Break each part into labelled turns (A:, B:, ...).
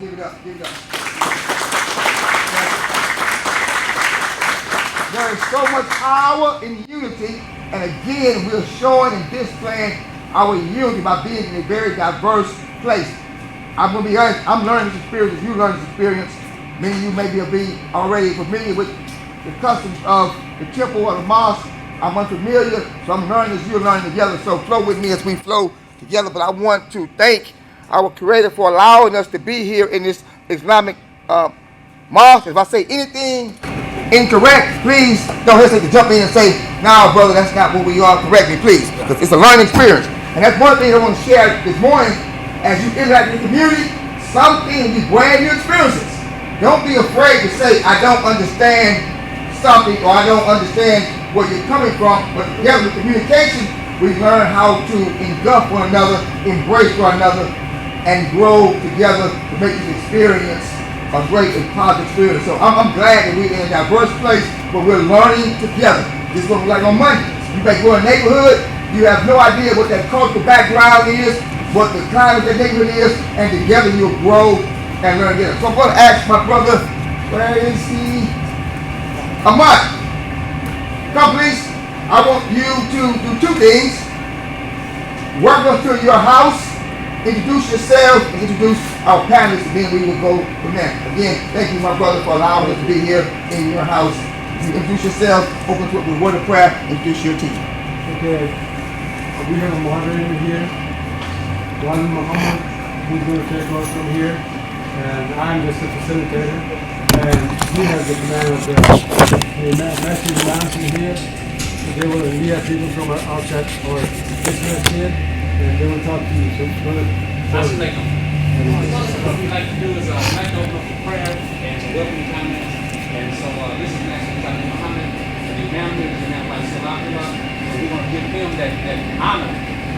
A: Give it up, give it up. There is so much power in unity, and again, we're showing and displaying our unity by being in a very diverse place. I'm going to be honest, I'm learning this experience as you learn this experience. Many of you may be already familiar with the customs of the temple or the mosque. I'm unfamiliar, so I'm learning as you're learning together. So flow with me as we flow together. But I want to thank our Creator for allowing us to be here in this Islamic mosque. If I say anything incorrect, please don't hesitate to jump in and say, "No, brother, that's not what we are." Correct me, please, because it's a learning experience. And that's one thing I want to share this morning. As you interact with the community, some things will be brand new experiences. Don't be afraid to say, "I don't understand something," or "I don't understand where you're coming from." But together with communication, we learn how to engulf one another, embrace one another, and grow together to make this experience a great and positive experience. So I'm glad that we're in a diverse place where we're learning together. This is what we're like on Monday. You may go in a neighborhood, you have no idea what that cultural background is, what the climate of that neighborhood is, and together you'll grow and learn together. So I'm going to ask my brother, where is he? Ayman, come please. I want you to do two things. Work us to your house, introduce yourself, and introduce our panelists, and then we will go from there. Again, thank you, my brother, for allowing us to be here in your house. You introduce yourself, open to it with a word of prayer, and introduce your team.
B: Okay. We have a moderator here. One Muhammad, who's going to take over from here. And I'm just a facilitator. And he has the command of the Masjid announcing here. So they will have people from outside or business here. And they will talk to you. So
C: Assalamualaikum. What we like to do is like to open up for prayer and welcome comments. And so this is Master Sahleem Muhammad, and the Imam is Imam by Salam. And we're going to give him that honor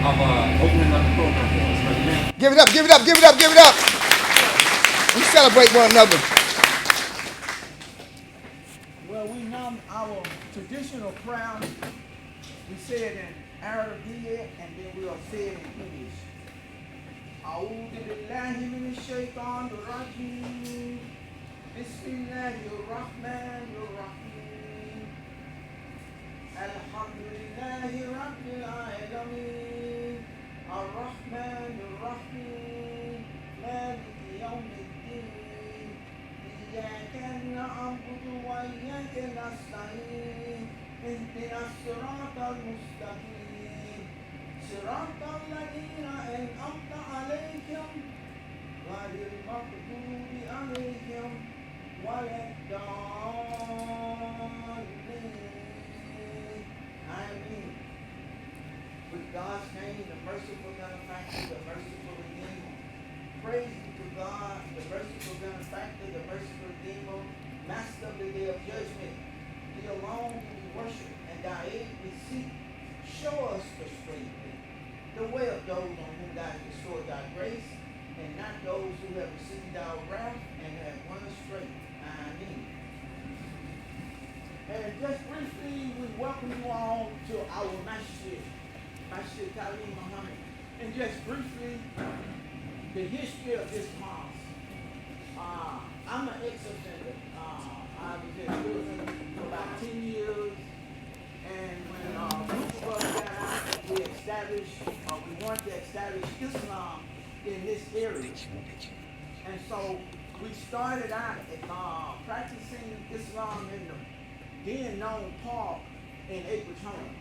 C: of opening up the program for us. But Imam,
A: Give it up, give it up, give it up, give it up. We celebrate one another.
D: Well, we know our traditional prayer. We say it in Arabic and then we'll say it in English. A'udhu billahi minash shaitanir rajim. Bismillahir rahmanir rahim. Alhamdulillahi rabbil alamin. Ar-Rahmanir Rahim. Maliki yawmiddin. Iyyaka na'budu wa iyyaka nasta'in. اهدنا الصراط المستقيم صراط الذين أنعمت عليهم غير المغضوب عليهم ولا الضالين. Amen. With God's name, the merciful benefactor, the merciful redeemer. Praise be to God, the merciful benefactor, the merciful redeemer, master of the day of judgment. He alone who we worship, and thy aid we seek. Show us the straight way, the way of those on whom thou hast bestowed thy grace, and not those who have received our wrath and have run astray. Amen. And just briefly, we welcome you all to our Masjid, Masjid Taleem Muhammad. And just briefly, the history of this mosque. I'm an ex-offender. I was in prison for about 10 years, and when a group of us got out, we wanted to establish Islam in this area. And so we started out practicing Islam in the then known park in Acreage Home.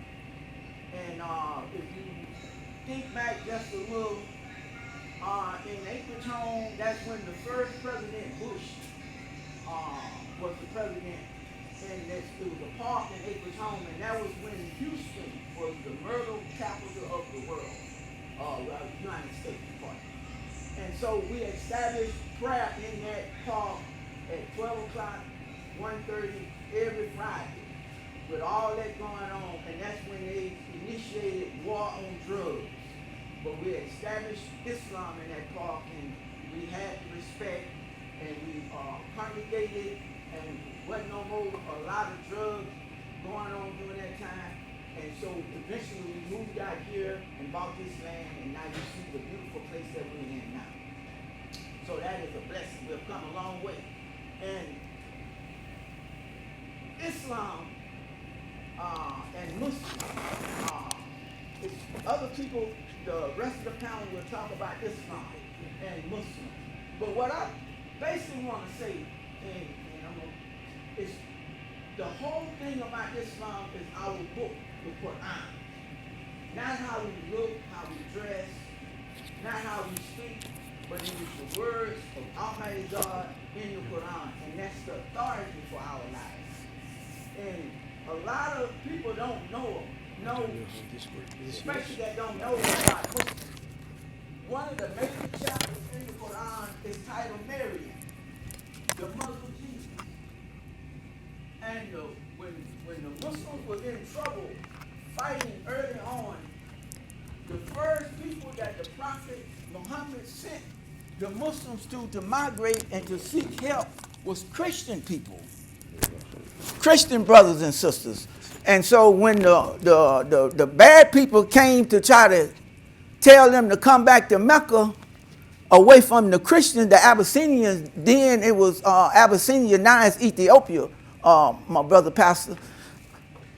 D: And if you think back just a little, in Acreage Home, that's when the first President Bush was the president, and it was a park in Acreage Home, and that was when Houston was the murder capital of the world, United States part. And so we established prayer in that park at 12 o'clock, 1:30 every Friday, with all that going on, and that's when they initiated war on drugs. But we established Islam in that park, and we had respect, and we congregated, and wasn't no more a lot of drugs going on during that time. And so eventually we moved out here and bought this land, and now you see the beautiful place that we're in now. So that is a blessing. come a long way. And Islam and Muslim, other people, the rest of the panel will talk about Islam and Muslim. But what I basically want to say, is the whole thing about Islam is our book, the Quran. Not how we look, how we dress, not how we speak, but it is the words of Almighty God in the Quran. And that's the authority for our lives. And a lot of people don't know, especially that don't know about Muslims. One of the major chapters in the Quran is titled Mary, the mother of Jesus. And when the Muslims were in trouble, fighting early on, the first people that the Prophet Muhammad sent the Muslims to migrate and to seek help was Christian people, Christian brothers and sisters. And so when the bad people came to try to tell them to come back to Mecca away from the Christians, the Abyssinians, then it was Abyssinia, now it's Ethiopia, my brother pastor.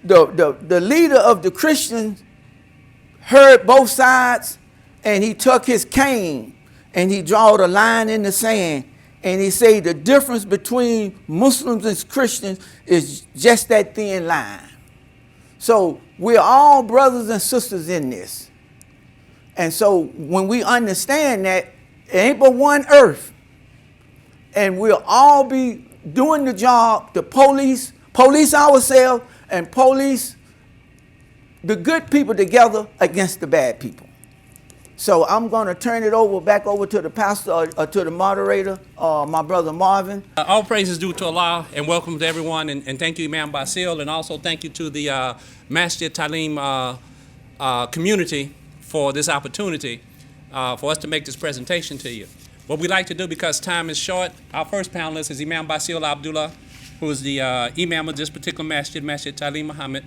D: The leader of the Christians heard both sides, and he took his cane and he drawed a line in the sand, and he said the difference between Muslims and Christians is just that thin line. So we're all brothers and sisters in this. And so when we understand that, it ain't but one earth, and we'll all be doing the job to police ourselves and police the good people together against the bad people. So I'm going to turn it back over to the pastor or to the moderator, my brother Marvin.
C: All praise is due to Allah, and welcome to everyone, and thank you, Imam Basil, and also thank you to the Masjid Taleem community for this opportunity for us to make this presentation to you. What we like to do, because time is short, our first panelist is Imam Basil Abdullah, who is the Imam of this particular Masjid Taleem Muhammad.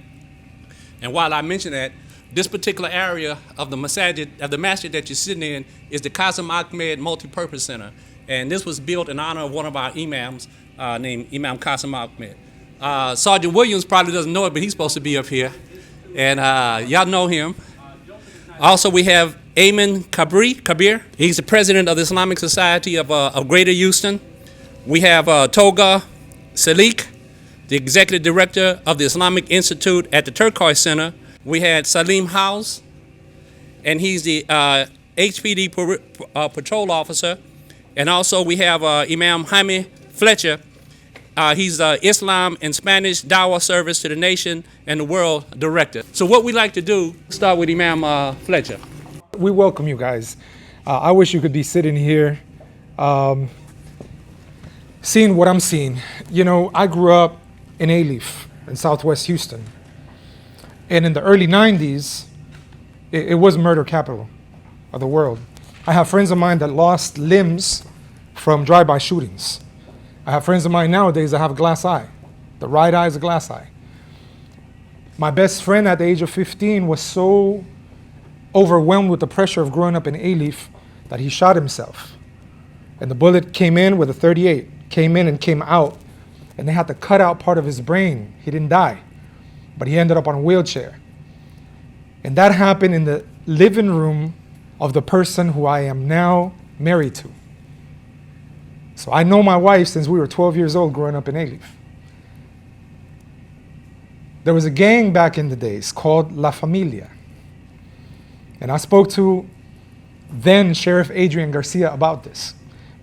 C: And while I mention that, this particular area of the masjid that you're sitting in is the Qasim Ahmed Multi-Purpose Center. And this was built in honor of one of our imams named Imam Qasim Ahmed. Sergeant Williams probably doesn't know it, but he's supposed to be up here. And y'all know him. Also, we have Ayman Kabire. He's the president of the Islamic Society of Greater Houston. We have Toga Salik, the executive director of the Islamic Institute at the Turquoise Center. We had Sahleem Howze, and he's the HPD patrol officer. And also we have Imam Jaime Fletcher. He's the IslamInSpanish Dawah Service to the Nation and the World Director. So what we like to do, start with Imam Fletcher.
E: We welcome you guys. I wish you could be sitting here seeing what I'm seeing. You know, I grew up in Alief in Southwest Houston. And in the early 90s, it was murder capital of the world. I have friends of mine that lost limbs from drive-by shootings. I have friends of mine nowadays that have a glass eye. The right eye is a glass eye. My best friend at the age of 15 was so overwhelmed with the pressure of growing up in Alief that he shot himself. And the bullet came in with a .38, came in and came out, and they had to cut out part of his brain. He didn't die, but he ended up on a wheelchair. And that happened in the living room of the person who I am now married to. So I know my wife since we were 12 years old growing up in Alief. There was a gang back in the days called La Familia. And I spoke to then Sheriff Adrian Garcia about this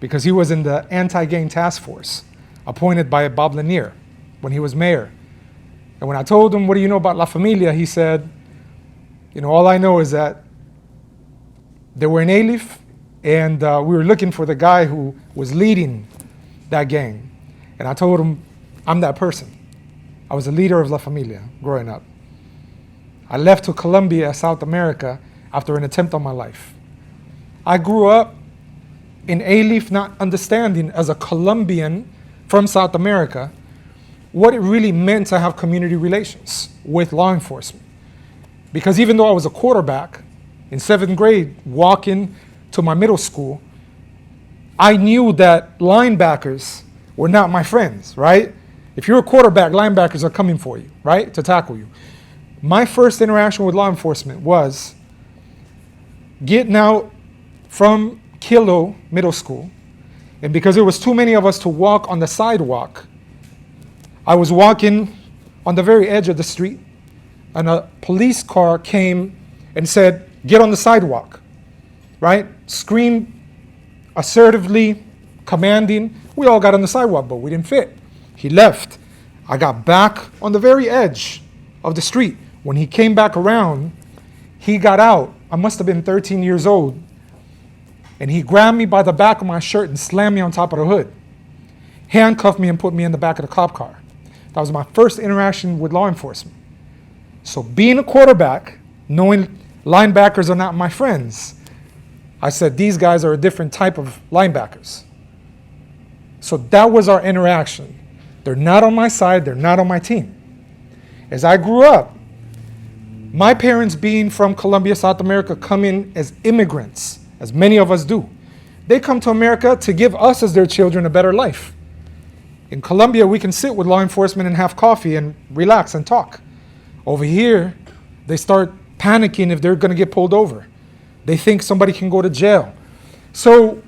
E: because he was in the anti-gang task force appointed by Bob Lanier when he was mayor. And when I told him, what do you know about La Familia? He said, you know, all I know is that they were in Alief, and we were looking for the guy who was leading that gang. And I told him, I'm that person. I was a leader of La Familia growing up. I left to Colombia, South America, after an attempt on my life. I grew up in Alief not understanding as a Colombian from South America what it really meant to have community relations with law enforcement. Because even though I was a quarterback in 7th grade, walking to my middle school, I knew that linebackers were not my friends, right? If you're a quarterback, linebackers are coming for you, right? To tackle you. My first interaction with law enforcement was getting out from Kilo Middle School. And because there was too many of us to walk on the sidewalk, I was walking on the very edge of the street, and a police car came and said, get on the sidewalk, right? Screamed assertively, commanding. We all got on the sidewalk, but we didn't fit. He left. I got back on the very edge of the street. When he came back around, he got out. I must have been 13 years old. And he grabbed me by the back of my shirt and slammed me on top of the hood. Handcuffed me and put me in the back of the cop car. That was my first interaction with law enforcement. So being a quarterback, knowing linebackers are not my friends, I said, these guys are a different type of linebackers. So that was our interaction. They're not on my side, they're not on my team. As I grew up, my parents being from Colombia, South America, coming as immigrants, as many of us do. They come to America to give us as their children a better life. In Colombia, we can sit with law enforcement and have coffee and relax and talk. Over here, they start panicking if they're going to get pulled over. They think somebody can go to jail. So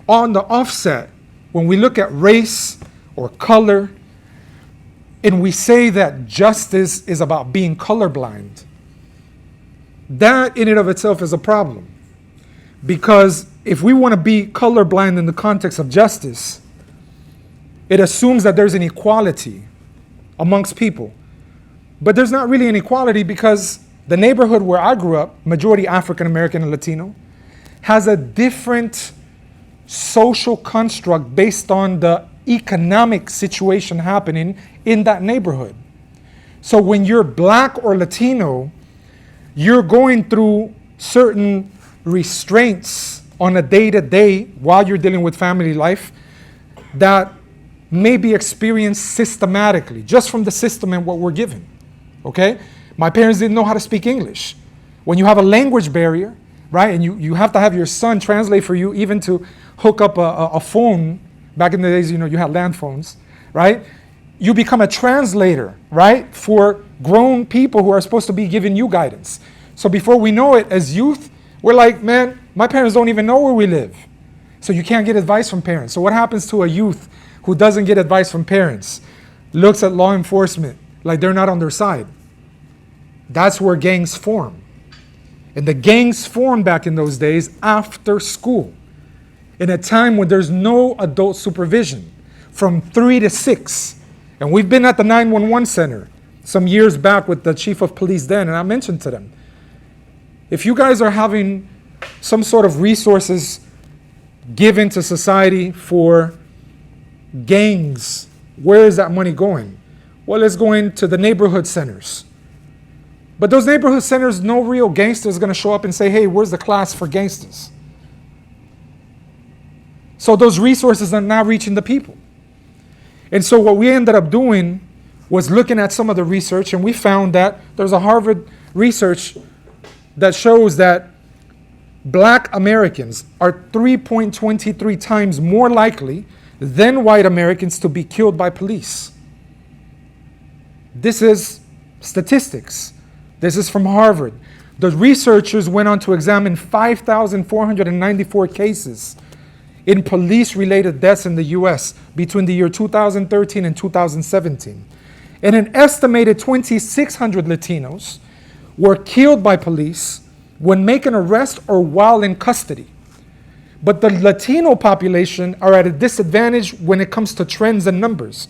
E: on the offset, when we look at race or color, and we say that justice is about being colorblind, that in and of itself is a problem. Because if we want to be colorblind in the context of justice, it assumes that there's an equality amongst people. But there's not really an equality, because the neighborhood where I grew up, majority African American and Latino, has a different social construct based on the economic situation happening in that neighborhood. So when you're black or Latino, you're going through certain restraints on a day-to-day while you're dealing with family life that may be experienced systematically, just from the system and what we're given, okay? My parents didn't know how to speak English. When you have a language barrier, right, and you have to have your son translate for you, even to hook up a phone. Back in the days, you had land phones, right? You become a translator, right, for grown people who are supposed to be giving you guidance. So before we know it, as youth, we're like, man, my parents don't even know where we live. So you can't get advice from parents. So what happens to a youth who doesn't get advice from parents? Looks at law enforcement like they're not on their side. That's where gangs form. And the gangs formed back in those days after school, in a time when there's no adult supervision, from 3 to 6. And we've been at the 911 center some years back with the chief of police then, and I mentioned to them, if you guys are having some sort of resources given to society for gangs, where is that money going? Well, it's going to the neighborhood centers. But those neighborhood centers, no real gangster is going to show up and say, hey, where's the class for gangsters? So those resources are not reaching the people. And so what we ended up doing was looking at some of the research, and we found that there's a Harvard research that shows that black Americans are 3.23 times more likely than white Americans to be killed by police. This is statistics. This is from Harvard. The researchers went on to examine 5,494 cases in police-related deaths in the US between the year 2013 and 2017. And an estimated 2,600 Latinos were killed by police when making arrest or while in custody. But the Latino population are at a disadvantage when it comes to trends and numbers,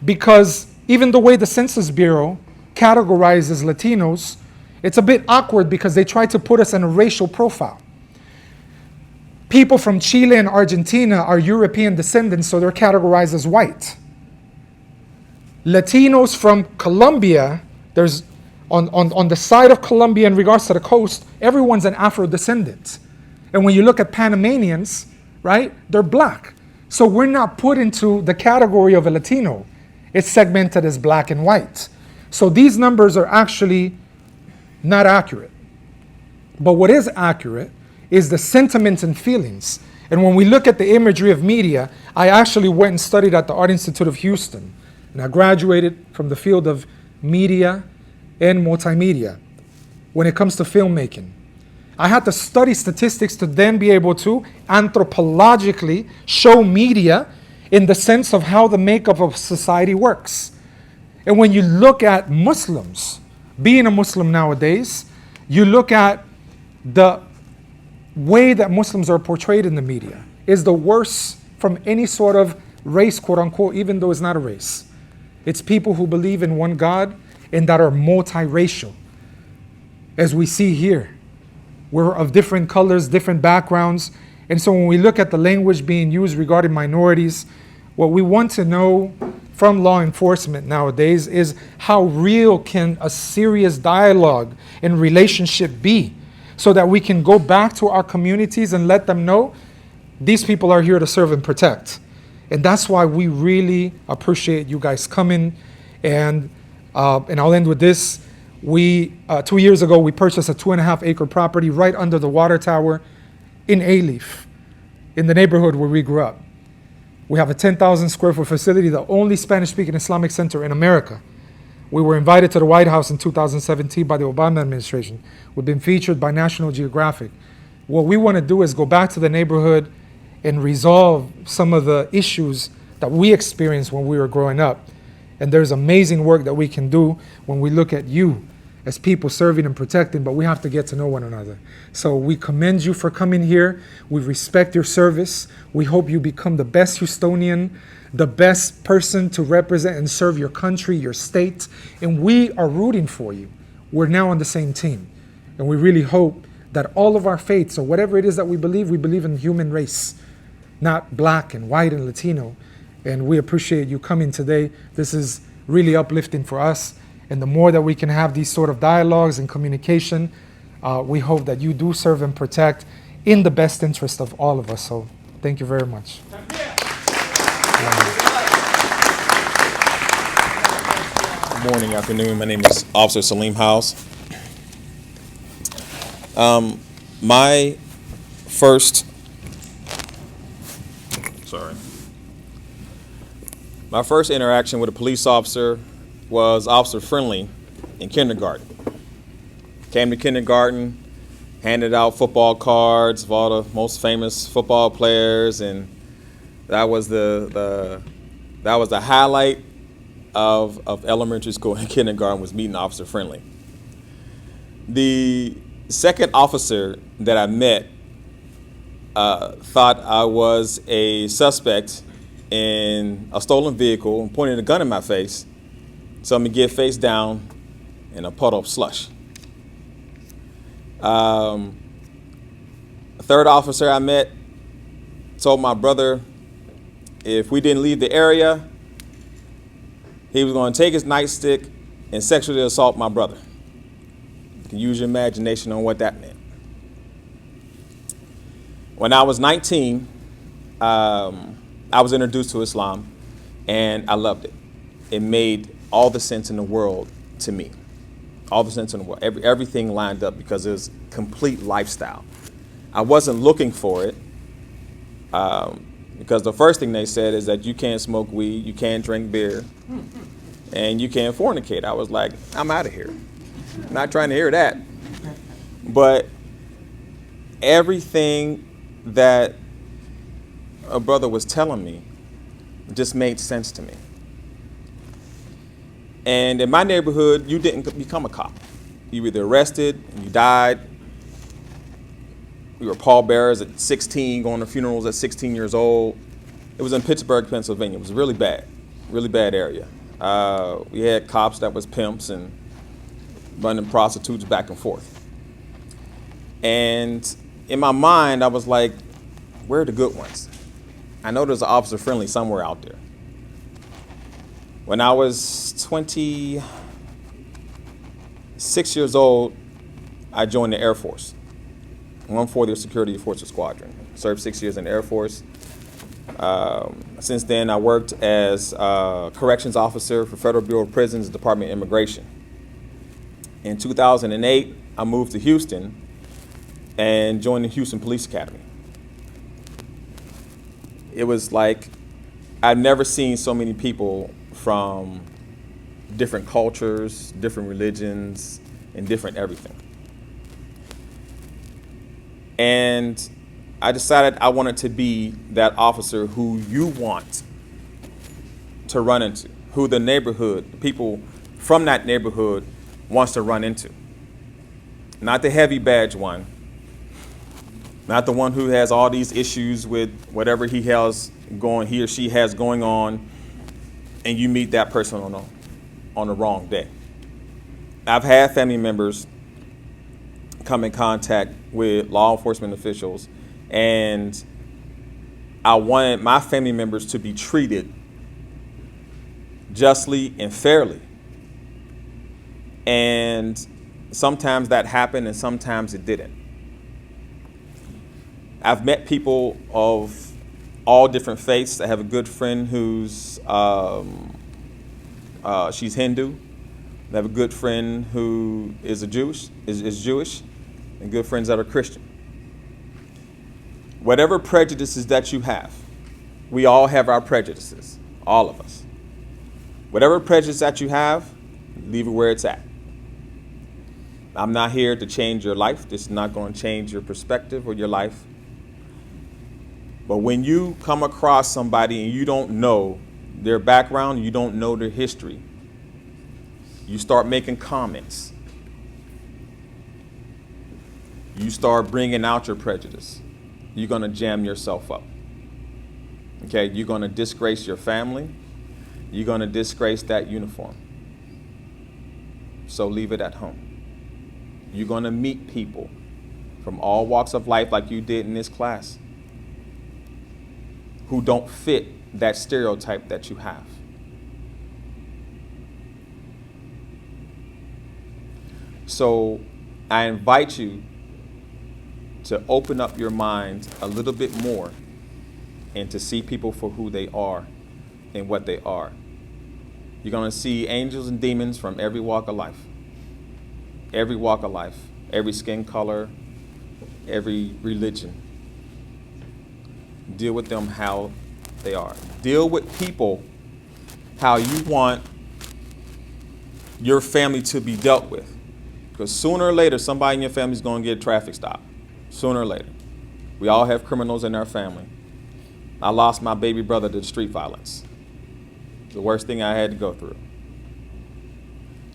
E: because even the way the Census Bureau categorizes Latinos, it's a bit awkward because they try to put us in a racial profile. People from Chile and Argentina are European descendants, so they're categorized as white. Latinos from Colombia, there's on the side of Colombia in regards to the coast, everyone's an Afro-descendant. And when you look at Panamanians, right, they're black. So we're not put into the category of a Latino. It's segmented as black and white. So these numbers are actually not accurate. But what is accurate is the sentiments and feelings. And when we look at the imagery of media, I actually went and studied at the Art Institute of Houston. And I graduated from the field of media and multimedia when it comes to filmmaking. I had to study statistics to then be able to anthropologically show media in the sense of how the makeup of society works. And when you look at Muslims, being a Muslim nowadays, you look at the way that Muslims are portrayed in the media is the worst from any sort of race, quote unquote, even though it's not a race. It's people who believe in one God and that are multiracial. As we see here, we're of different colors, different backgrounds. And so when we look at the language being used regarding minorities, what we want to know from law enforcement nowadays is how real can a serious dialogue and relationship be, so that we can go back to our communities and let them know these people are here to serve and protect. And that's why we really appreciate you guys coming. And I'll end with this. 2 years ago, we purchased a 2.5-acre property right under the water tower in Alief, in the neighborhood where we grew up. We have a 10,000 square foot facility, the only Spanish-speaking Islamic center in America. We were invited to the White House in 2017 by the Obama administration. We've been featured by National Geographic. What we want to do is go back to the neighborhood and resolve some of the issues that we experienced when we were growing up. And there's amazing work that we can do when we look at you as people serving and protecting, but we have to get to know one another. So we commend you for coming here. We respect your service. We hope you become the best Houstonian, the best person to represent and serve your country, your state. And we are rooting for you. We're now on the same team. And we really hope that all of our faiths, or whatever it is that we believe in the human race, not black and white and Latino. And we appreciate you coming today. This is really uplifting for us. And the more that we can have these sort of dialogues and communication, we hope that you do serve and protect in the best interest of all of us. So thank you very much.
F: Good morning, afternoon. My name is Officer Sahleem Howze. My first interaction with a police officer was officer friendly in kindergarten. Came to kindergarten, handed out football cards of all the most famous football players, and that was the highlight of elementary school and kindergarten, was meeting officer friendly. The second officer that I met thought I was a suspect in a stolen vehicle and pointed a gun in my face. So I'm gonna get face down in a puddle of slush. A third officer I met told my brother if we didn't leave the area, he was gonna take his nightstick and sexually assault my brother. You can use your imagination on what that meant. When I was 19, I was introduced to Islam, and I loved it. It made all the sense in the world to me. All the sense in the world. Everything lined up because it was complete lifestyle. I wasn't looking for it because the first thing they said is that you can't smoke weed, you can't drink beer, and you can't fornicate. I was like, I'm out of here. I'm not trying to hear that. But everything that a brother was telling me just made sense to me. And in my neighborhood, you didn't become a cop. You were either arrested and you died. We were pallbearers at 16, going to funerals at 16 years old. It was in Pittsburgh, Pennsylvania. It was really bad area. We had cops that was pimps and running prostitutes back and forth. And in my mind, I was like, where are the good ones? I know there's an officer friendly somewhere out there. When I was 26 years old, I joined the Air Force, 140th Security Forces Squadron. Served 6 years in the Air Force. Since then, I worked as a corrections officer for Federal Bureau of Prisons, Department of Immigration. In 2008, I moved to Houston and joined the Houston Police Academy. it was like I've never seen so many people from different cultures, different religions, and different everything. And I decided I wanted to be that officer who you want to run into, who the neighborhood, the people from that neighborhood wants to run into. Not the heavy badge one, not the one who has all these issues with whatever he or she has going on, and you meet that person on the wrong day. I've had family members come in contact with law enforcement officials, and I wanted my family members to be treated justly and fairly. And sometimes that happened and sometimes it didn't. I've met people of all different faiths. I have a good friend who's she's Hindu. I have a good friend who is Jewish, and good friends that are Christian. Whatever prejudices that you have, we all have our prejudices, all of us. Whatever prejudice that you have, leave it where it's at. I'm not here to change your life. This is not going to change your perspective or your life. But when you come across somebody and you don't know their background, you don't know their history, you start making comments. You start bringing out your prejudice. You're going to jam yourself up. Okay, you're going to disgrace your family. You're going to disgrace that uniform. So leave it at home. You're going to meet people from all walks of life like you did in this class who don't fit that stereotype that you have. So I invite you to open up your mind a little bit more and to see people for who they are and what they are. You're going to see angels and demons from every walk of life. Every walk of life, every skin color, every religion. Deal with them how they are. Deal with people how you want your family to be dealt with. Because sooner or later, somebody in your family is going to get a traffic stop. Sooner or later. We all have criminals in our family. I lost my baby brother to street violence. The worst thing I had to go through.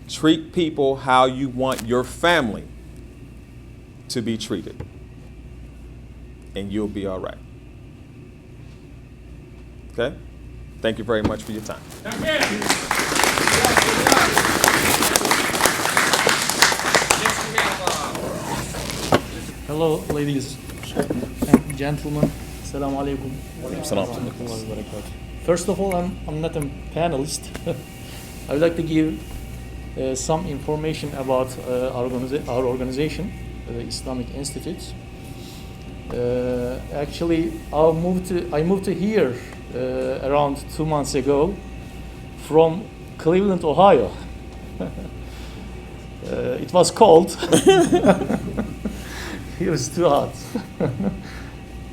F: Treat people how you want your family to be treated, and you'll be all right. Okay? Thank you very much for your time.
G: Hello, ladies and gentlemen. Assalamu alaikum. First of all, I'm not a panelist. I would like to give some information about our organization, the Islamic Institute. Actually, I moved to here around 2 months ago from Cleveland, Ohio. It was cold. It was too hot.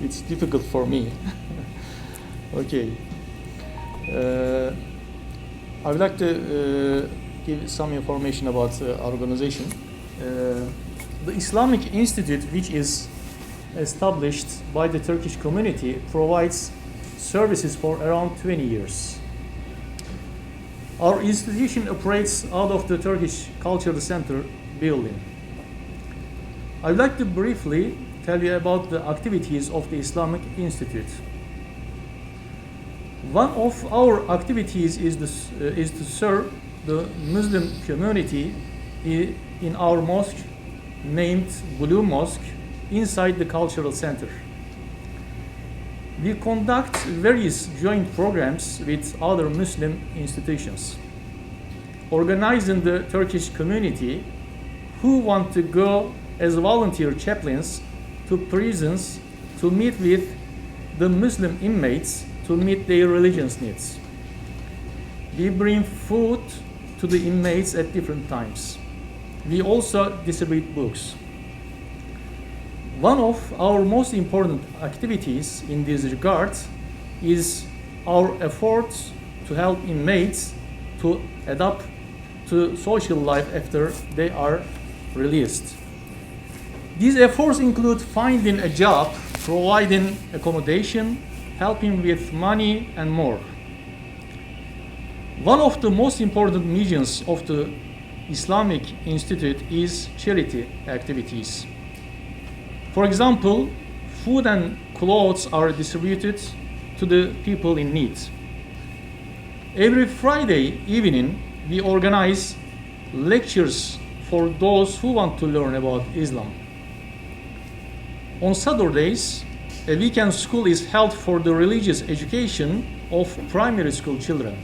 G: It's difficult for me. Okay. I would like to give some information about our organization. The Islamic Institute, which is established by the Turkish community, provides services for around 20 years. Our institution operates out of the Turkish Cultural Center building. I would like to briefly tell you about the activities of the Islamic Institute. One of our activities is to serve the Muslim community in our mosque named Blue Mosque inside the Cultural Center. We conduct various joint programs with other Muslim institutions, organizing the Turkish community who want to go as volunteer chaplains to prisons to meet with the Muslim inmates to meet their religious needs. We bring food to the inmates at different times. We also distribute books. One of our most important activities in this regard is our efforts to help inmates to adapt to social life after they are released. These efforts include finding a job, providing accommodation, helping with money, and more. One of the most important missions of the Islamic Institute is charity activities. For example, food and clothes are distributed to the people in need. Every Friday evening, we organize lectures for those who want to learn about Islam. On Saturdays, a weekend school is held for the religious education of primary school children.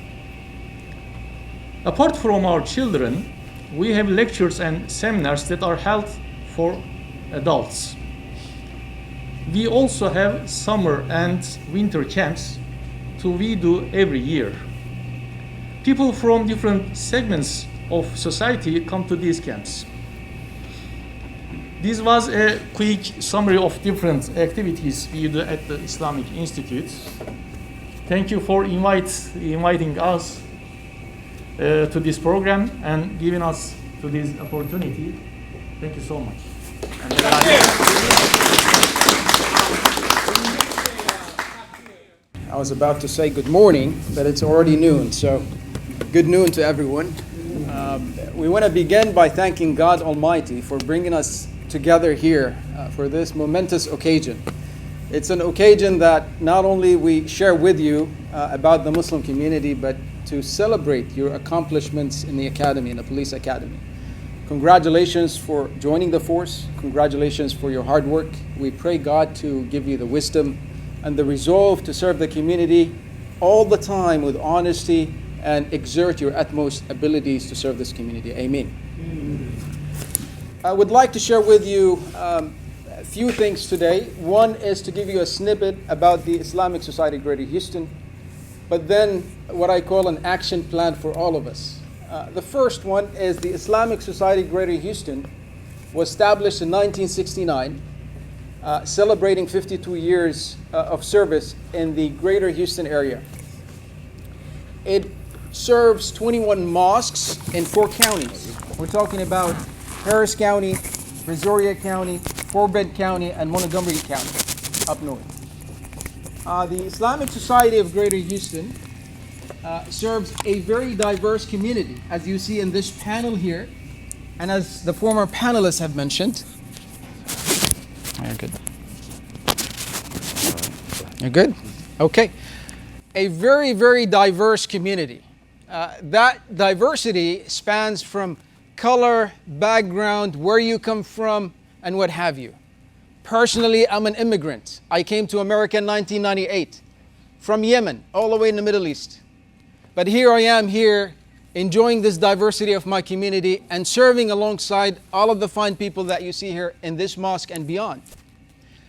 G: Apart from our children, we have lectures and seminars that are held for adults. We also have summer and winter camps we do every year. People from different segments of society come to these camps. This was a quick summary of different activities we do at the Islamic Institute. Thank you for inviting us to this program and giving us to this opportunity. Thank you so much.
H: I was about to say good morning, but it's already noon, so good noon to everyone. We want to begin by thanking God Almighty for bringing us together here for this momentous occasion. It's an occasion that not only we share with you about the Muslim community, but to celebrate your accomplishments in the academy, in the police academy. Congratulations for joining the force. Congratulations for your hard work. We pray God to give you the wisdom and the resolve to serve the community all the time with honesty and exert your utmost abilities to serve this community. Amen. I would like to share with you a few things today. One is to give you a snippet about the Islamic Society Greater Houston, but then what I call an action plan for all of us. The first one is the Islamic Society Greater Houston was established in 1969, celebrating 52 years of service in the Greater Houston area. It serves 21 mosques in 4 counties. We're talking about Harris County, Brazoria County, Fort Bend County, and Montgomery County up north. The Islamic Society of Greater Houston serves a very diverse community, as you see in this panel here, and as the former panelists have mentioned. You're good. You're good? Okay. A very, very diverse community. That diversity spans from color, background, where you come from, and what have you. Personally, I'm an immigrant. I came to America in 1998 from Yemen, all the way in the Middle East. But here I am here enjoying this diversity of my community and serving alongside all of the fine people that you see here in this mosque and beyond.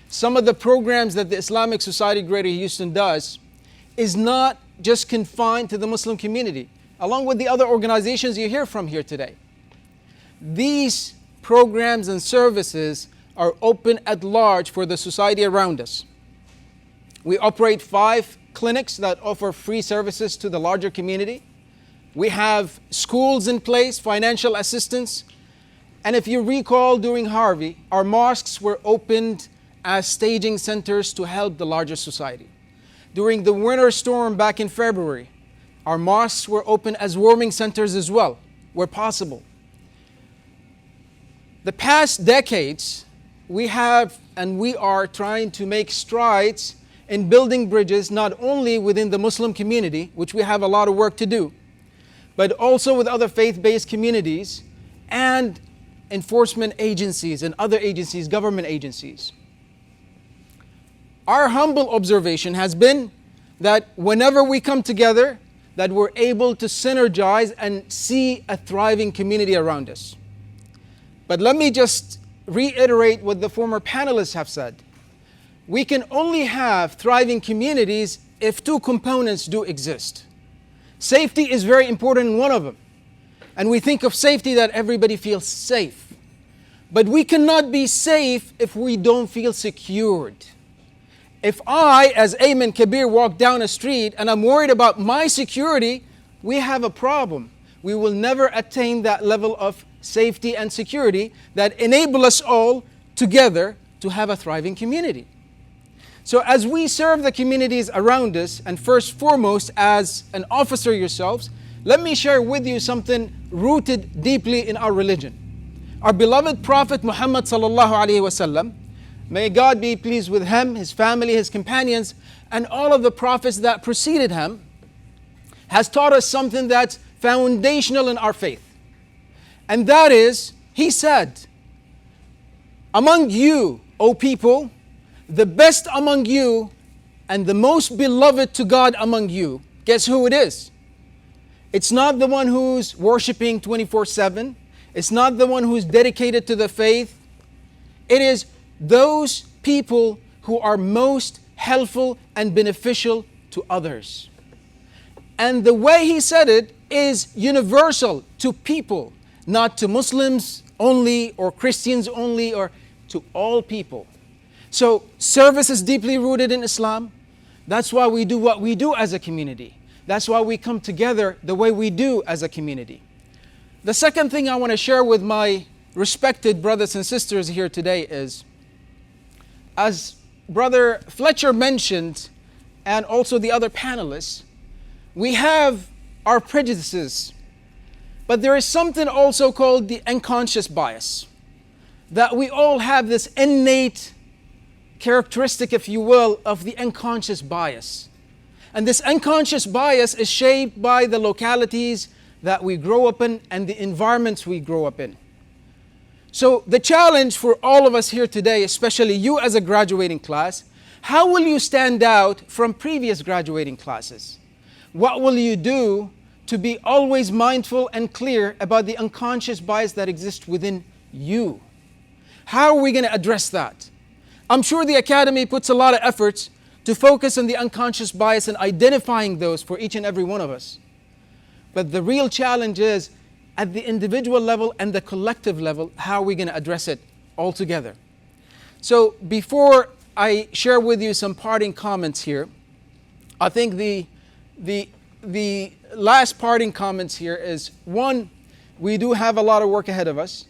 H: Some of the programs that the Islamic Society Greater Houston does is not just confined to the Muslim community, along with the other organizations you hear from here today. These programs and services are open at large for the society around us. We operate 5 clinics that offer free services to the larger community. We have schools in place, financial assistance, and if you recall during Harvey, our mosques were opened as staging centers to help the larger society. During the winter storm back in February, our mosques were open as warming centers as well, where possible. The past decades, we have and we are trying to make strides in building bridges not only within the Muslim community, which we have a lot of work to do, but also with other faith-based communities and enforcement agencies and other agencies, government agencies. Our humble observation has been that whenever we come together, that we're able to synergize and see a thriving community around us. But let me just reiterate what the former panelists have said. We can only have thriving communities if 2 components do exist. Safety is very important in one of them. And we think of safety that everybody feels safe. But we cannot be safe if we don't feel secured. If I, as Ayman Kabire, walk down a street and I'm worried about my security, we have a problem. We will never attain that level of safety and security that enable us all together to have a thriving community. So as we serve the communities around us, and first foremost as an officer yourselves, let me share with you something rooted deeply in our religion. Our beloved Prophet Muhammad sallallahu alaihi wasallam, may God be pleased with him, his family, his companions, and all of the prophets that preceded him, has taught us something that's foundational in our faith. And that is, he said, among you, O people, the best among you and the most beloved to God among you, guess who it is? It's not the one who's worshiping 24/7. It's not the one who's dedicated to the faith. It is those people who are most helpful and beneficial to others. And the way he said it is universal to people, not to Muslims only or Christians only, or to all people. So service is deeply rooted in Islam. That's why we do what we do as a community. That's why we come together the way we do as a community. The second thing I want to share with my respected brothers and sisters here today is, as Brother Fletcher mentioned, and also the other panelists, we have our prejudices, but there is something also called the unconscious bias, that we all have this innate characteristic, if you will, of the unconscious bias. And this unconscious bias is shaped by the localities that we grow up in and the environments we grow up in. So the challenge for all of us here today, especially you as a graduating class, how will you stand out from previous graduating classes? What will you do to be always mindful and clear about the unconscious bias that exists within you? How are we going to address that? I'm sure the Academy puts a lot of efforts to focus on the unconscious bias and identifying those for each and every one of us. But the real challenge is at the individual level and the collective level, how are we going to address it all together? So before I share with you some parting comments here, I think the last parting comments here is, one, we do have a lot of work ahead of us.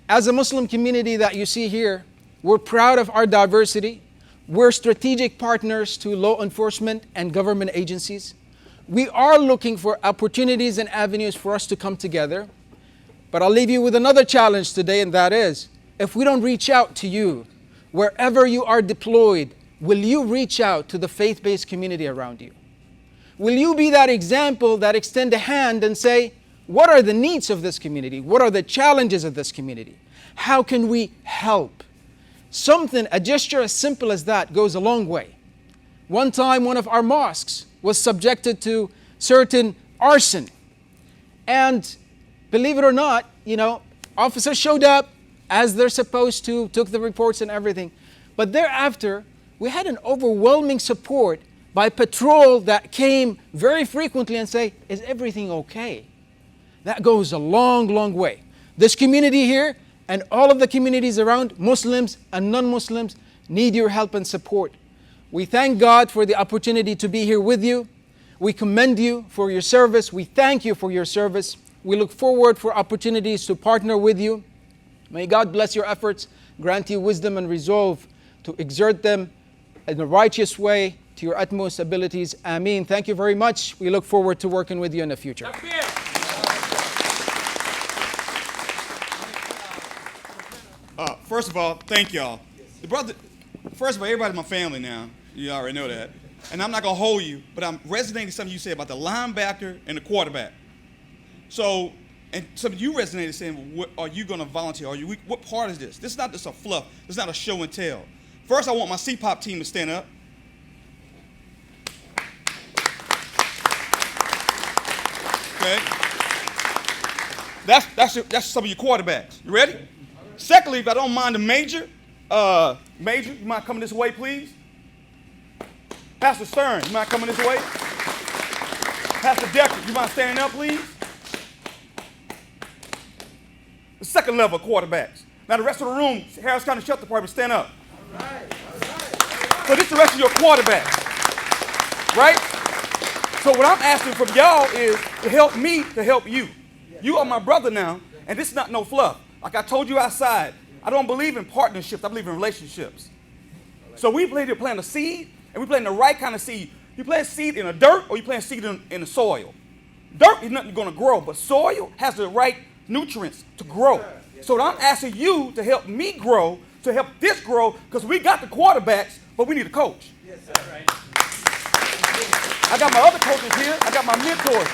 H: As a Muslim community that you see here, we're proud of our diversity. We're strategic partners to law enforcement and government agencies. We are looking for opportunities and avenues for us to come together. But I'll leave you with another challenge today, and that is, if we don't reach out to you, wherever you are deployed, will you reach out to the faith-based community around you? Will you be that example that extend a hand and say, what are the needs of this community? What are the challenges of this community? How can we help? Something, a gesture as simple as that goes a long way. One time, one of our mosques was subjected to certain arson. And believe it or not, officers showed up as they're supposed to, took the reports and everything. But thereafter, we had an overwhelming support by patrol that came very frequently and say, is everything okay? That goes a long, long way. This community here and all of the communities around, Muslims and non-Muslims, need your help and support. We thank God for the opportunity to be here with you. We commend you for your service. We thank you for your service. We look forward for opportunities to partner with you. May God bless your efforts, grant you wisdom and resolve to exert them in a righteous way to your utmost abilities. Ameen. Thank you very much. We look forward to working with you in the future.
I: First of all, thank y'all. First of all, everybody's my family now. You already know that. And I'm not going to hold you, but I'm resonating something you said about the linebacker and the quarterback. So, and some of you resonated saying, well, are you going to volunteer? What part is this? This is not just a fluff. This is not a show and tell. First, I want my C-pop team to stand up. Okay. That's some of your quarterbacks. You ready? Secondly, if I don't mind the major, you mind coming this way, please? Pastor Stern, you mind coming this way? Pastor Deckard, you mind standing up, please? The second level quarterbacks. Now the rest of the room, Harris County Sheriff Department, stand up. All right. So this is the rest of your quarterback, right? So what I'm asking from y'all is to help me to help you. You are my brother now, and this is not no fluff. Like I told you outside, I don't believe in partnerships. I believe in relationships. So we plant a seed, and we plant the right kind of seed. You plant seed in the dirt, or you plant seed in the soil. Dirt is nothing going to grow, but soil has the right nutrients to grow. So I'm asking you to help me grow, to help this grow, because we got the quarterbacks, but we need a coach.
D: Yes, sir. Right.
I: I got my other coaches here. I got my mentors.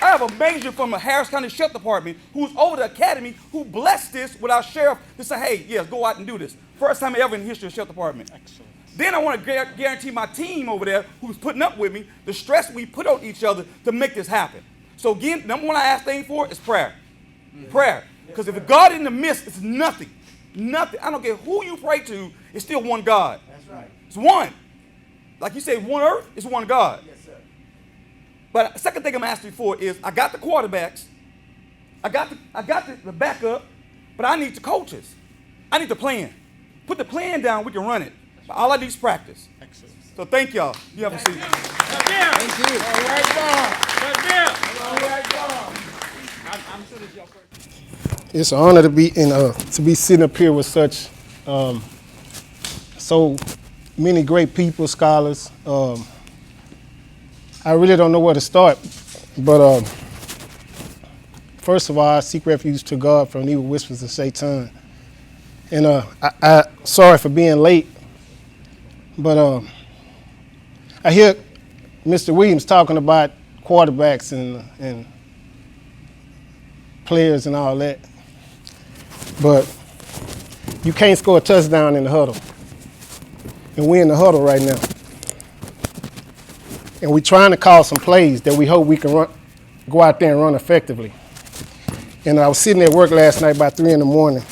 I: I have a major from the Harris County Sheriff Department who's over the academy who blessed this with our sheriff to say, hey, yes, go out and do this. First time ever in the history of the Sheriff Department. Excellent. Then I want to guarantee my team over there who's putting up with me the stress we put on each other to make this happen. So again, number one I ask thing for is prayer. Mm-hmm. Prayer. Because if God in the midst, it's nothing. Nothing. I don't care who you pray to, it's still one God.
D: That's right.
I: It's one. Like you say, one earth, it's one God.
D: Yes, sir.
I: But the second thing I'm asking for is I got the quarterbacks, I got the backup, but I need the coaches. I need the plan. Put the plan down, we can run it. But all I need is practice. Excellent. So thank y'all. You have a seat.
D: Thank you. All right, God. All right, God. I'm sure this is your first.
J: It's an honor to be sitting up here with such so many great people, scholars. I really don't know where to start, but first of all, I seek refuge to God from evil whispers of Satan. And I sorry for being late, but I hear Mr. Williams talking about quarterbacks and players and all that, but you can't score a touchdown in the huddle. And we're in the huddle right now. And we're trying to call some plays that we hope we can go out there and run effectively. And I was sitting at work last night about 3 in the morning,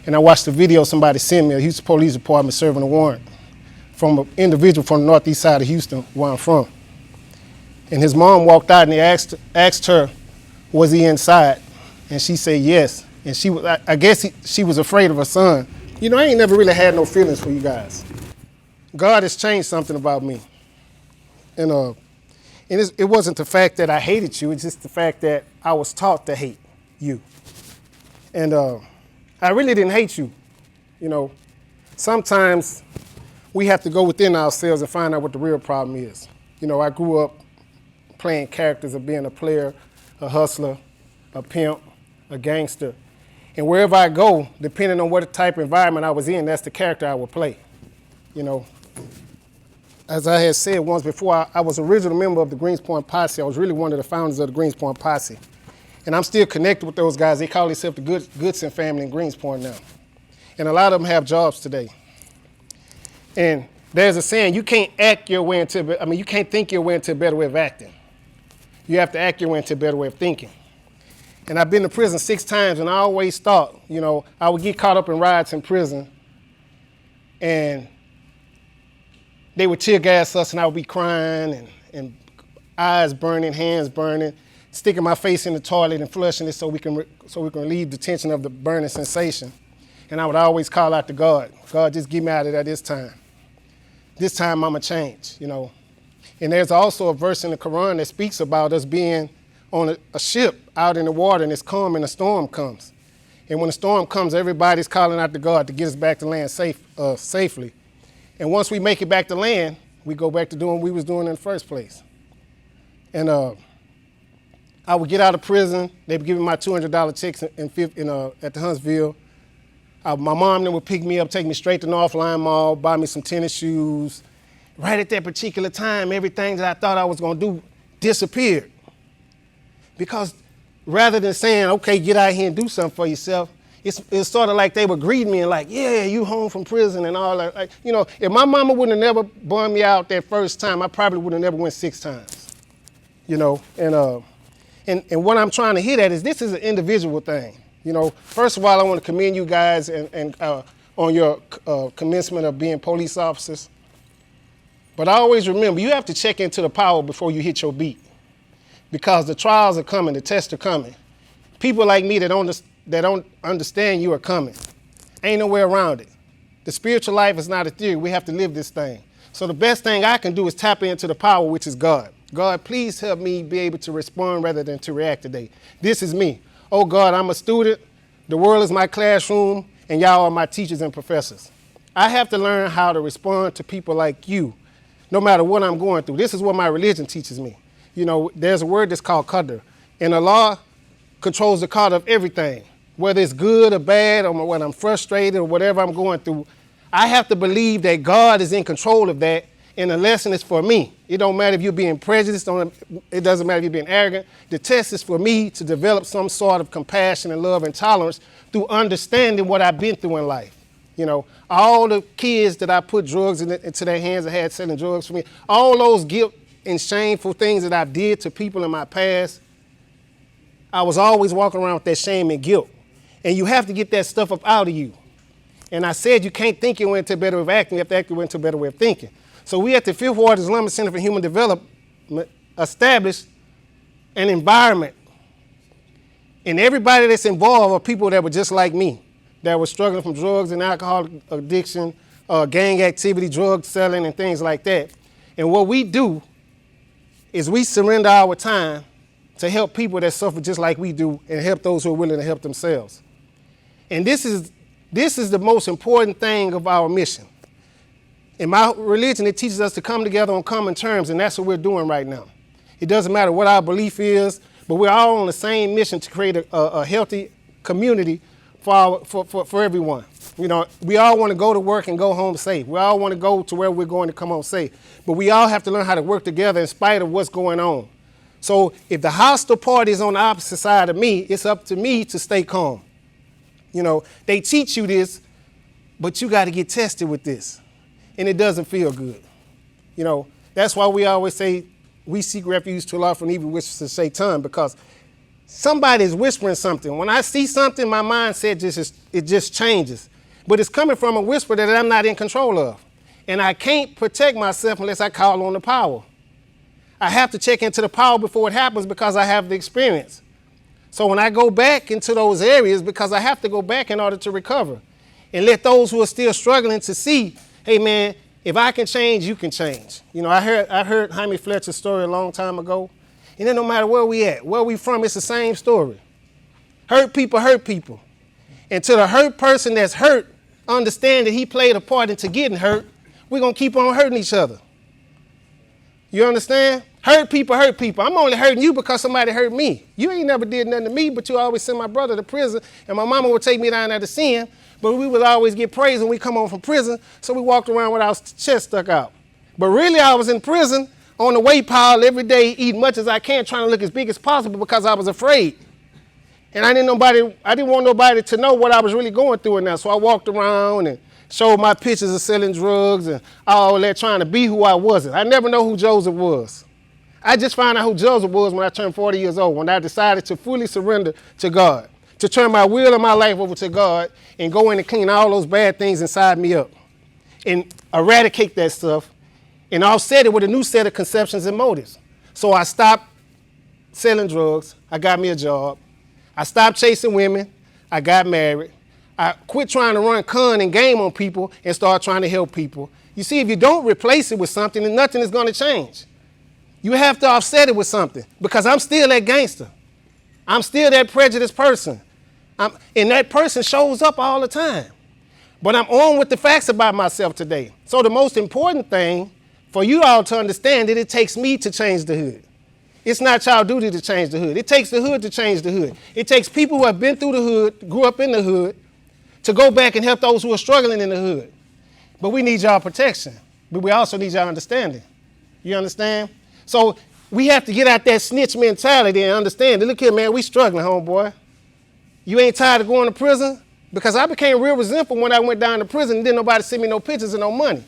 J: and I watched a video somebody sent me, a Houston Police Department serving a warrant from an individual from the northeast side of Houston, where I'm from. And his mom walked out and they asked her, was he inside? And she said yes. And she was, I guess she was afraid of her son. You know, I ain't never really had no feelings for you guys. God has changed something about me. And it wasn't the fact that I hated you, it's just the fact that I was taught to hate you. And I really didn't hate you. You know, sometimes we have to go within ourselves and find out what the real problem is. You know, I grew up playing characters of being a player, a hustler, a pimp, a gangster. And wherever I go, depending on what type of environment I was in, that's the character I would play. You know, as I had said once before, I was an original member of the Greenspoint Posse. I was really one of the founders of the Greenspoint Posse. And I'm still connected with those guys. They call themselves the Goodson family in Greenspoint now. And a lot of them have jobs today. And there's a saying, you can't act your way into, you can't think your way into a better way of acting. You have to act your way into a better way of thinking. And I've been to prison 6 times, and I always thought, you know, I would get caught up in riots in prison, and they would tear gas us, and I would be crying, and eyes burning, hands burning, sticking my face in the toilet and flushing it so we can relieve the tension of the burning sensation. And I would always call out to God, God, just get me out of there this time. This time I'm gonna change, you know. And there's also a verse in the Quran that speaks about us being on a ship out in the water, and it's calm and a storm comes. And when the storm comes, everybody's calling out to God to get us back to land safely. And once we make it back to land, we go back to doing what we was doing in the first place. And I would get out of prison. They'd be giving my $200 checks at the Huntsville. My mom then would pick me up, take me straight to North Line Mall, buy me some tennis shoes. Right at that particular time, everything that I thought I was gonna do disappeared. Because rather than saying, okay, get out here and do something for yourself, it's sort of like they were greeting me and like, yeah, you home from prison and all that. Like, you know, if my mama wouldn't have never bummed me out that first time, I probably would have never went 6 times. You know, and what I'm trying to hit at is this is an individual thing. You know, first of all, I want to commend you guys and on your commencement of being police officers. But I always remember, you have to check into the power before you hit your beat. Because the trials are coming, the tests are coming. People like me that don't understand you are coming. Ain't no way around it. The spiritual life is not a theory. We have to live this thing. So the best thing I can do is tap into the power, which is God. God, please help me be able to respond rather than to react today. This is me. Oh God, I'm a student. The world is my classroom, and y'all are my teachers and professors. I have to learn how to respond to people like you, no matter what I'm going through. This is what my religion teaches me. You know, there's a word that's called qadr, and Allah controls the qadr of everything, whether it's good or bad, or when I'm frustrated or whatever I'm going through. I have to believe that God is in control of that, and the lesson is for me. It don't matter if you're being prejudiced, it doesn't matter if you're being arrogant. The test is for me to develop some sort of compassion and love and tolerance through understanding what I've been through in life. You know, all the kids that I put drugs into their hands that had selling drugs for me, all those guilt and shameful things that I did to people in my past, I was always walking around with that shame and guilt. And you have to get that stuff up out of you. And I said you can't think your way into a better way of acting, you have to act your way into a better way of thinking. So we at the Fifth Ward Islamic Center for Human Development established an environment. And everybody that's involved are people that were just like me, that were struggling from drugs and alcohol addiction, gang activity, drug selling, and things like that. And what we do is we surrender our time to help people that suffer just like we do and help those who are willing to help themselves. And this is the most important thing of our mission. In my religion, it teaches us to come together on common terms, and that's what we're doing right now. It doesn't matter what our belief is, but we're all on the same mission to create a healthy community for everyone. You know, we all want to go to work and go home safe. We all want to go to where we're going to come home safe. But we all have to learn how to work together in spite of what's going on. So if the hostile party is on the opposite side of me, it's up to me to stay calm. You know, they teach you this, but you got to get tested with this. And it doesn't feel good. You know, that's why we always say we seek refuge to Allah from evil whispers of Shaitan, because somebody is whispering something. When I see something, my mindset just changes. But it's coming from a whisper that I'm not in control of. And I can't protect myself unless I call on the power. I have to check into the power before it happens because I have the experience. So when I go back into those areas, because I have to go back in order to recover, and let those who are still struggling to see, hey man, if I can change, you can change. You know, I heard Jaime Fletcher's story a long time ago. And then no matter where we at, where we from, it's the same story. Hurt people hurt people. And to the hurt person that's hurt, understand that he played a part into getting hurt, we're going to keep on hurting each other. You understand? Hurt people hurt people. I'm only hurting you because somebody hurt me. You ain't never did nothing to me, but you always send my brother to prison, and my mama would take me down there to see him, but we would always get praise when we come home from prison, so we walked around with our chest stuck out. But really, I was in prison on the weight pile every day, eating much as I can, trying to look as big as possible because I was afraid. And I didn't want nobody to know what I was really going through in there, so I walked around and showed my pictures of selling drugs and all that, trying to be who I wasn't. I never know who Joseph was. I just found out who Joseph was when I turned 40 years old, when I decided to fully surrender to God, to turn my will and my life over to God and go in and clean all those bad things inside me up and eradicate that stuff and offset it with a new set of conceptions and motives. So I stopped selling drugs. I got me a job. I stopped chasing women. I got married. I quit trying to run con and game on people and start trying to help people. You see, if you don't replace it with something, then nothing is going to change. You have to offset it with something, because I'm still that gangster. I'm still that prejudiced person. And that person shows up all the time. But I'm on with the facts about myself today. So the most important thing for you all to understand that it takes me to change the hood. It's not y'all duty to change the hood. It takes the hood to change the hood. It takes people who have been through the hood, grew up in the hood, to go back and help those who are struggling in the hood. But we need y'all protection. But we also need y'all understanding. You understand? So we have to get out that snitch mentality and understand that, look here, man, we struggling, homeboy. You ain't tired of going to prison? Because I became real resentful when I went down to prison and didn't nobody send me no pictures and no money.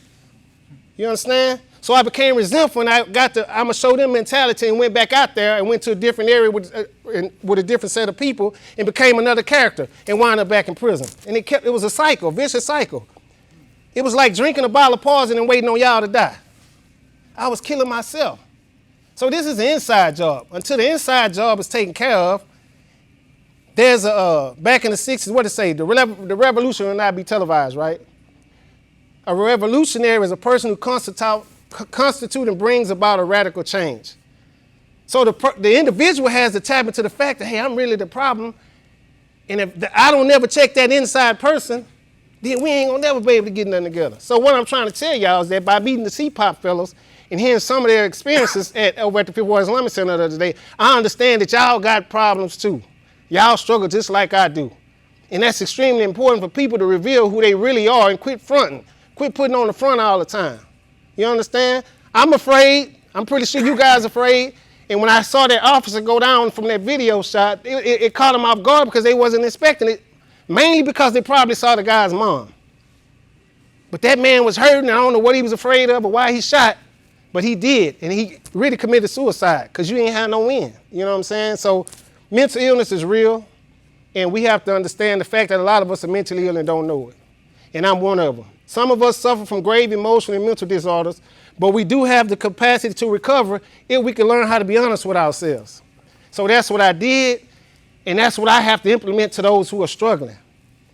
J: You understand? So I became resentful and I'm going to show them mentality, and went back out there and went to a different area with a different set of people and became another character and wound up back in prison. And it was a cycle, a vicious cycle. It was like drinking a bottle of poison and waiting on y'all to die. I was killing myself. So this is an inside job. Until the inside job is taken care of, there's back in the 60s, what it say? The revolution will not be televised, right? A revolutionary is a person who constitutes and brings about a radical change. So the individual has to tap into the fact that, hey, I'm really the problem. And if I don't never check that inside person, then we ain't gonna never be able to get nothing together. So what I'm trying to tell y'all is that by meeting the C-Pop fellows and hearing some of their experiences over at the Fifth Ward Islamic Center the other day, I understand that y'all got problems too. Y'all struggle just like I do. And that's extremely important for people to reveal who they really are and quit fronting. Quit putting on the front all the time. You understand? I'm afraid. I'm pretty sure you guys are afraid. And when I saw that officer go down from that video shot, it caught them off guard because they wasn't expecting it, mainly because they probably saw the guy's mom. But that man was hurting. I don't know what he was afraid of or why he shot, but he did. And he really committed suicide because you ain't had no win. You know what I'm saying? So mental illness is real, and we have to understand the fact that a lot of us are mentally ill and don't know it. And I'm one of them. Some of us suffer from grave emotional and mental disorders, but we do have the capacity to recover if we can learn how to be honest with ourselves. So that's what I did, and that's what I have to implement to those who are struggling.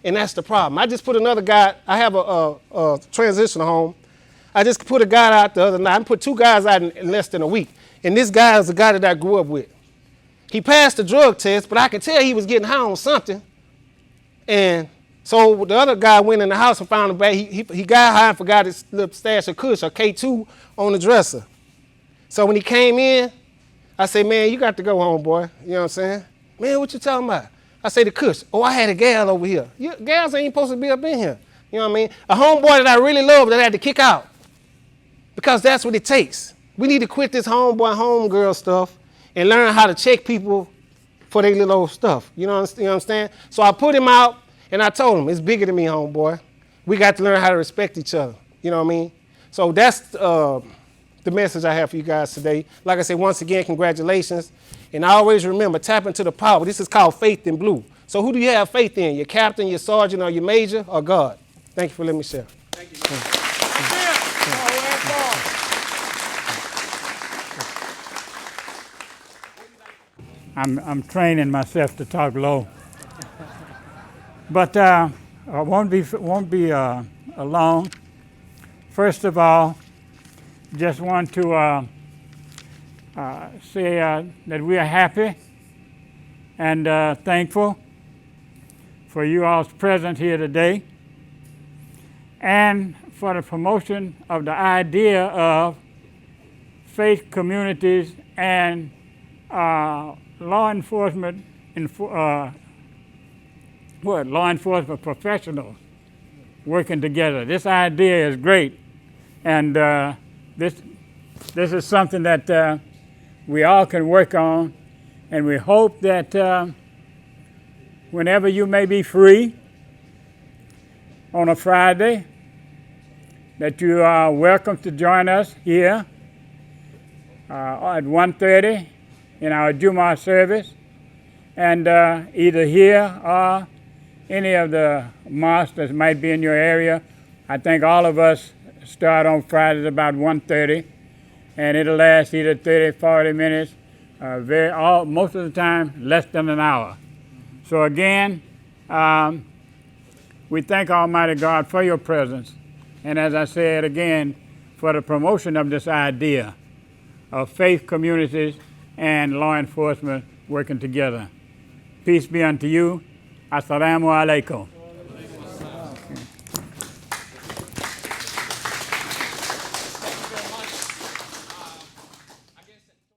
J: And that's the problem. I just put another guy, I have a transitional home. I just put a guy out the other night. I put 2 guys out in less than a week. And this guy is a guy that I grew up with. He passed the drug test, but I could tell he was getting high on something. And so the other guy went in the house and found a bag. He got high and forgot his little stash of Kush, or K2, on the dresser. So when he came in, I said, man, you got to go home, boy. You know what I'm saying? Man, what you talking about? I say, the Kush. Oh, I had a gal over here. Gals ain't supposed to be up in here. You know what I mean? A homeboy that I really love that I had to kick out. Because that's what it takes. We need to quit this homeboy, homegirl stuff and learn how to check people for their little stuff. You know what I'm saying? So I put him out. And I told him, it's bigger than me, homeboy. We got to learn how to respect each other. You know what I mean? So that's the message I have for you guys today. Like I said, once again, congratulations. And I always remember, tap into the power. This is called faith in blue. So who do you have faith in? Your captain, your sergeant, or your major, or God? Thank you for letting me share.
D: Thank you.
K: I'm training myself to talk low. But I won't be long. First of all, just want to say that we are happy and thankful for you all's presence here today, and for the promotion of the idea of faith communities and law enforcement professionals working together. This idea is great, and this is something that we all can work on, and we hope that whenever you may be free on a Friday, that you are welcome to join us here at 1:30 in our Jummah service, and either here or any of the mosques that might be in your area. I think all of us start on Fridays about 1:30, and it'll last either 30, 40 minutes, most of the time less than an hour. So again, we thank Almighty God for your presence, and as I said again, for the promotion of this idea of faith communities and law enforcement working together. Peace be unto you. Assalamu alaikum.